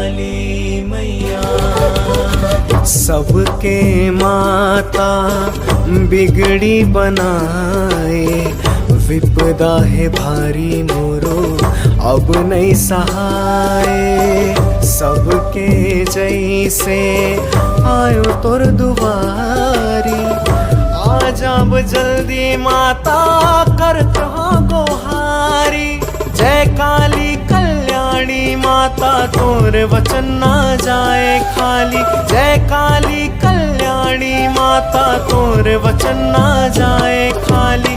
काली मैया। सबके माता बिगड़ी बनाए, विपदा है भारी मोरो अब नहीं सहाय। सबके जैसे आयो तोर दुबारी, आज अब जल्दी माता करत गोहारी। जय काली कल्याणी माता तोर वचन ना जाए खाली। जय काली कल्याणी माता तोर वचन ना जाए खाली।